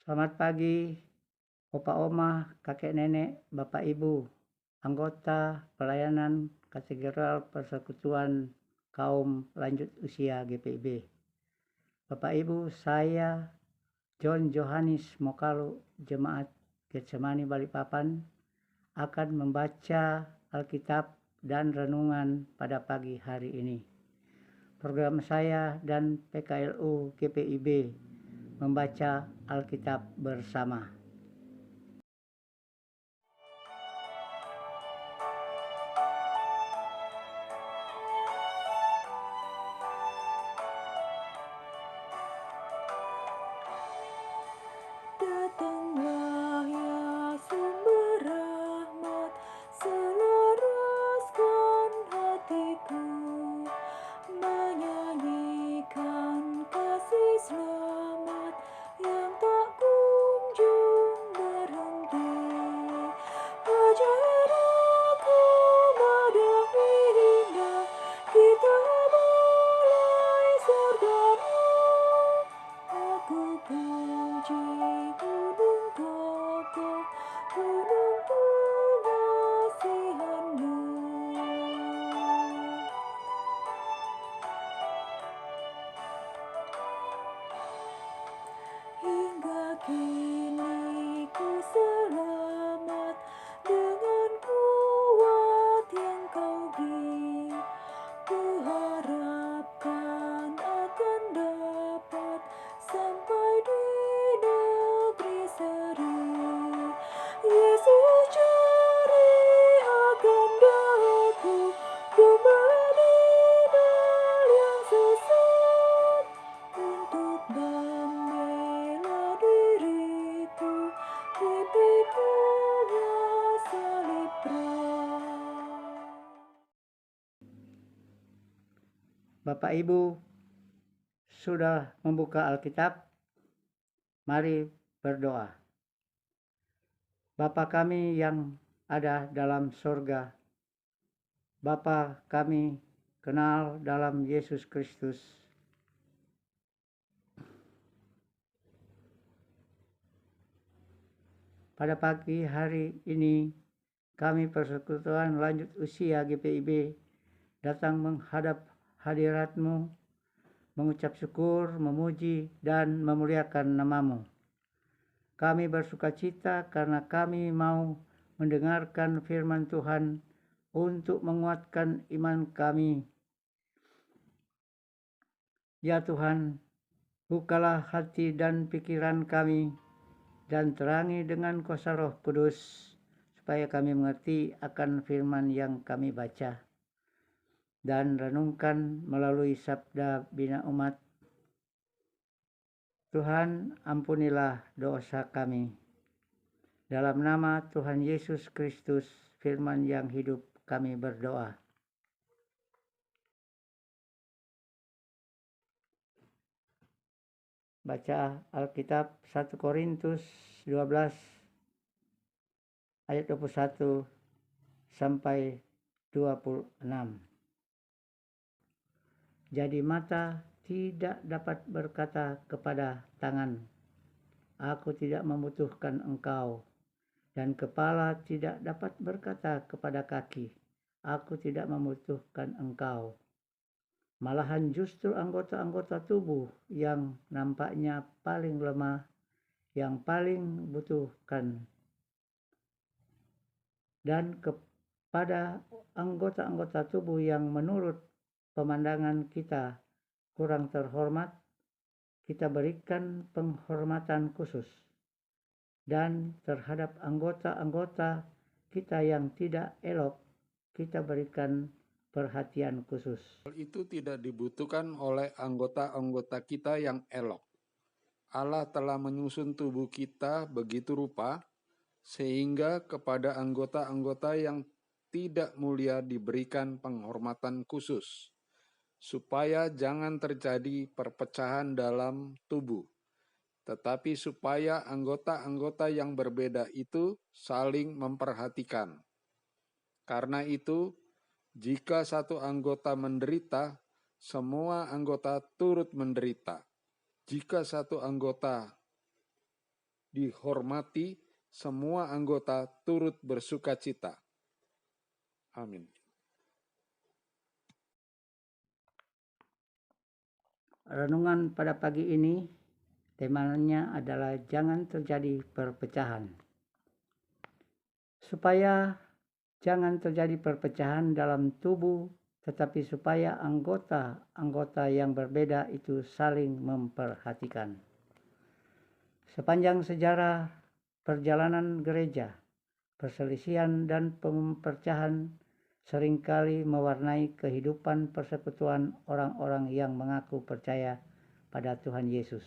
Selamat pagi, Opa Oma, Kakek Nenek, Bapak Ibu, anggota pelayanan Katedral Persekutuan Kaum Lanjut Usia GPIB. Bapak Ibu, saya John Johannes Mokalu, Jemaat Getsemani Balikpapan, akan membaca Alkitab dan renungan pada pagi hari ini. Program saya dan PKLU GPIB membaca Alkitab bersama. Datanglah ya sumber rahmat, selaraskan hatiku, menyanyikan kasih selamat yang tak kunjung berhenti. Ajar aku madahi indah, kita mulai surgamu. Aku puji gunung kokoh, gunung pengasihanmu. Hingga kini ku selamat dengan kuat yang kau beri. Ku harapkan akan dapat sampai di negeri seri. Yesus cari akan daku, ku meninggal yang sesat untuk membela diriku di pikulnya salib berat. Bapak Ibu sudah membuka Alkitab? Mari berdoa. Bapa kami yang ada dalam sorga, Bapa kami kenal dalam Yesus Kristus. Pada pagi hari ini, kami Persekutuan Lanjut Usia GPIB datang menghadap hadirat-Mu, mengucap syukur, memuji, dan memuliakan nama-Mu. Kami bersukacita karena kami mau mendengarkan firman Tuhan untuk menguatkan iman kami. Ya Tuhan, bukalah hati dan pikiran kami dan terangi dengan kuasa Roh Kudus supaya kami mengerti akan firman yang kami baca dan renungkan melalui sabda bina umat. Tuhan, ampunilah dosa kami. Dalam nama Tuhan Yesus Kristus, firman yang hidup, kami berdoa. Baca Alkitab 1 Korintus 12 ayat 21 sampai 26. Jadi mata tidak dapat berkata kepada tangan, aku tidak membutuhkan engkau, dan kepala tidak dapat berkata kepada kaki, aku tidak membutuhkan engkau. Malahan justru anggota-anggota tubuh yang nampaknya paling lemah, yang paling butuhkan. Dan kepada anggota-anggota tubuh yang menurut pemandangan kita kurang terhormat, kita berikan penghormatan khusus. Dan terhadap anggota-anggota kita yang tidak elok, kita berikan perhatian khusus. Hal itu tidak dibutuhkan oleh anggota-anggota kita yang elok. Allah telah menyusun tubuh kita begitu rupa, sehingga kepada anggota-anggota yang tidak mulia diberikan penghormatan khusus, supaya jangan terjadi perpecahan dalam tubuh, tetapi supaya anggota-anggota yang berbeda itu saling memperhatikan. Karena itu, jika satu anggota menderita, semua anggota turut menderita. Jika satu anggota dihormati, semua anggota turut bersuka cita. Amin. Renungan pada pagi ini temanya adalah jangan terjadi perpecahan. Supaya jangan terjadi perpecahan dalam tubuh, tetapi supaya anggota-anggota yang berbeda itu saling memperhatikan. Sepanjang sejarah perjalanan gereja, perselisihan dan perpecahan seringkali mewarnai kehidupan persekutuan orang-orang yang mengaku percaya pada Tuhan Yesus.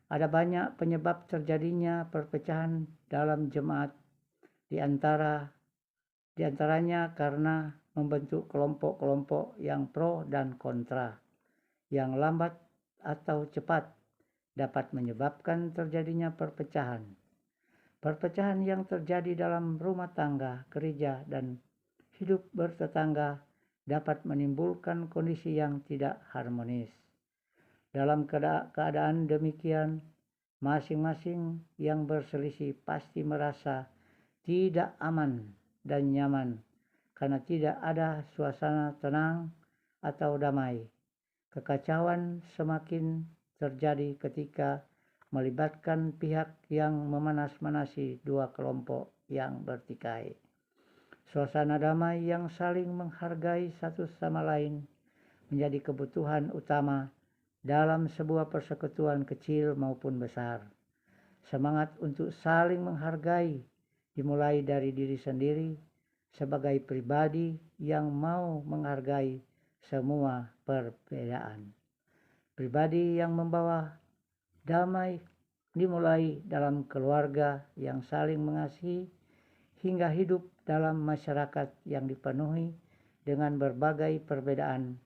Ada banyak penyebab terjadinya perpecahan dalam jemaat, di antaranya karena membentuk kelompok-kelompok yang pro dan kontra, yang lambat atau cepat dapat menyebabkan terjadinya perpecahan. Perpecahan yang terjadi dalam rumah tangga, gereja, dan hidup bertetangga dapat menimbulkan kondisi yang tidak harmonis. Dalam keadaan demikian, masing-masing yang berselisih pasti merasa tidak aman dan nyaman karena tidak ada suasana tenang atau damai. Kekacauan semakin terjadi ketika melibatkan pihak yang memanas-manasi dua kelompok yang bertikai. Suasana damai yang saling menghargai satu sama lain menjadi kebutuhan utama dalam sebuah persekutuan kecil maupun besar. Semangat untuk saling menghargai dimulai dari diri sendiri sebagai pribadi yang mau menghargai semua perbedaan. Pribadi yang membawa damai dimulai dalam keluarga yang saling mengasihi hingga hidup dalam masyarakat yang dipenuhi dengan berbagai perbedaan.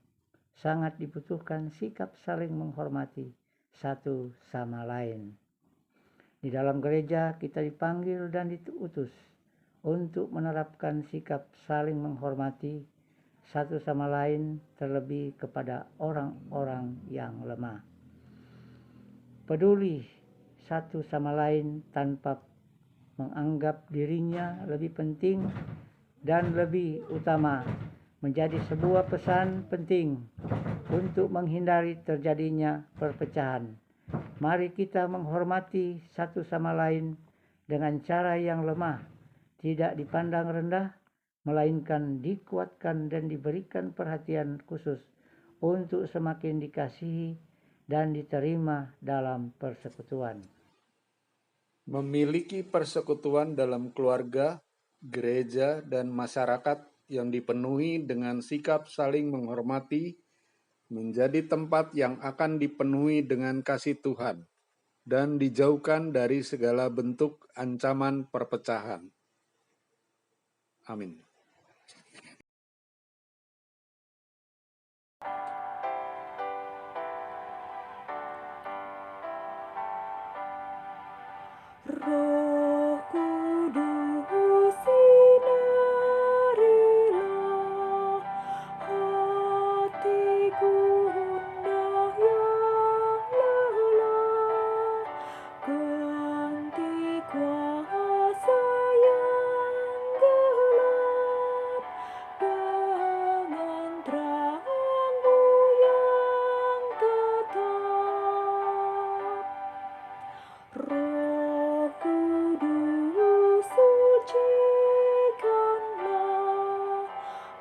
Sangat dibutuhkan sikap saling menghormati satu sama lain. Di dalam gereja kita dipanggil dan diutus untuk menerapkan sikap saling menghormati satu sama lain, terlebih kepada orang-orang yang lemah. Peduli satu sama lain tanpa menganggap dirinya lebih penting dan lebih utama menjadi sebuah pesan penting untuk menghindari terjadinya perpecahan. Mari kita menghormati satu sama lain dengan cara yang lemah, tidak dipandang rendah, melainkan dikuatkan dan diberikan perhatian khusus untuk semakin dikasihi dan diterima dalam persekutuan. Memiliki persekutuan dalam keluarga, gereja, dan masyarakat yang dipenuhi dengan sikap saling menghormati menjadi tempat yang akan dipenuhi dengan kasih Tuhan dan dijauhkan dari segala bentuk ancaman perpecahan. Amin. Roh Kudus sinarilah hatiku gundah yang lelah, ganti kuasa yang gelap dengan terang-Mu yang tetap. Roh Kudus sucikanlah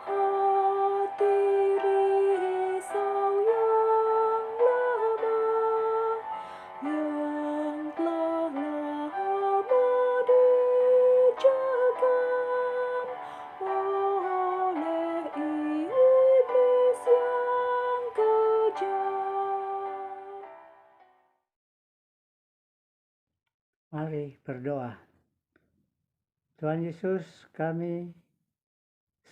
hati risau yang lemah, yang telah lama dicekam oleh iblis yang kejam. Mari berdoa. Tuhan Yesus, kami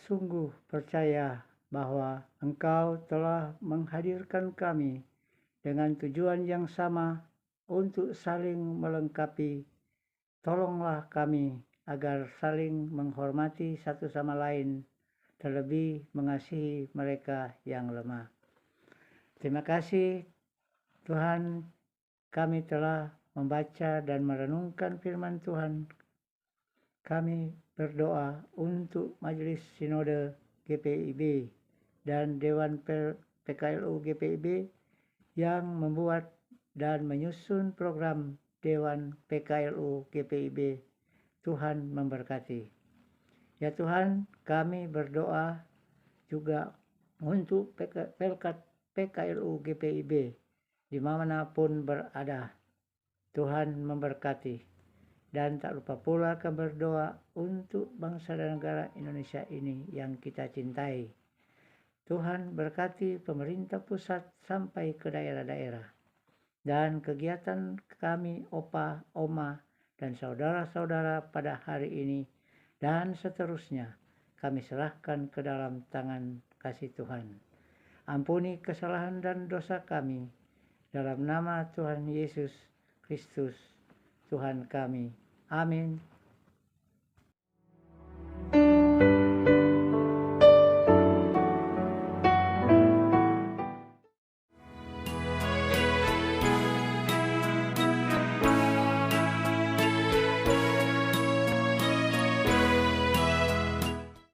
sungguh percaya bahwa Engkau telah menghadirkan kami dengan tujuan yang sama untuk saling melengkapi. Tolonglah kami agar saling menghormati satu sama lain, terlebih mengasihi mereka yang lemah. Terima kasih Tuhan, kami telah membaca dan merenungkan firman Tuhan, kami berdoa untuk Majelis Sinode GPIB dan Dewan PKLU GPIB yang membuat dan menyusun program Dewan PKLU GPIB. Tuhan memberkati. Ya Tuhan, kami berdoa juga untuk Pelkat PKLU GPIB dimanapun berada. Tuhan memberkati. Dan tak lupa pula kami berdoa untuk bangsa dan negara Indonesia ini yang kita cintai. Tuhan berkati pemerintah pusat sampai ke daerah-daerah. Dan kegiatan kami, opa, oma, dan saudara-saudara pada hari ini dan seterusnya kami serahkan ke dalam tangan kasih Tuhan. Ampuni kesalahan dan dosa kami dalam nama Tuhan Yesus Kristus Tuhan kami. Amin.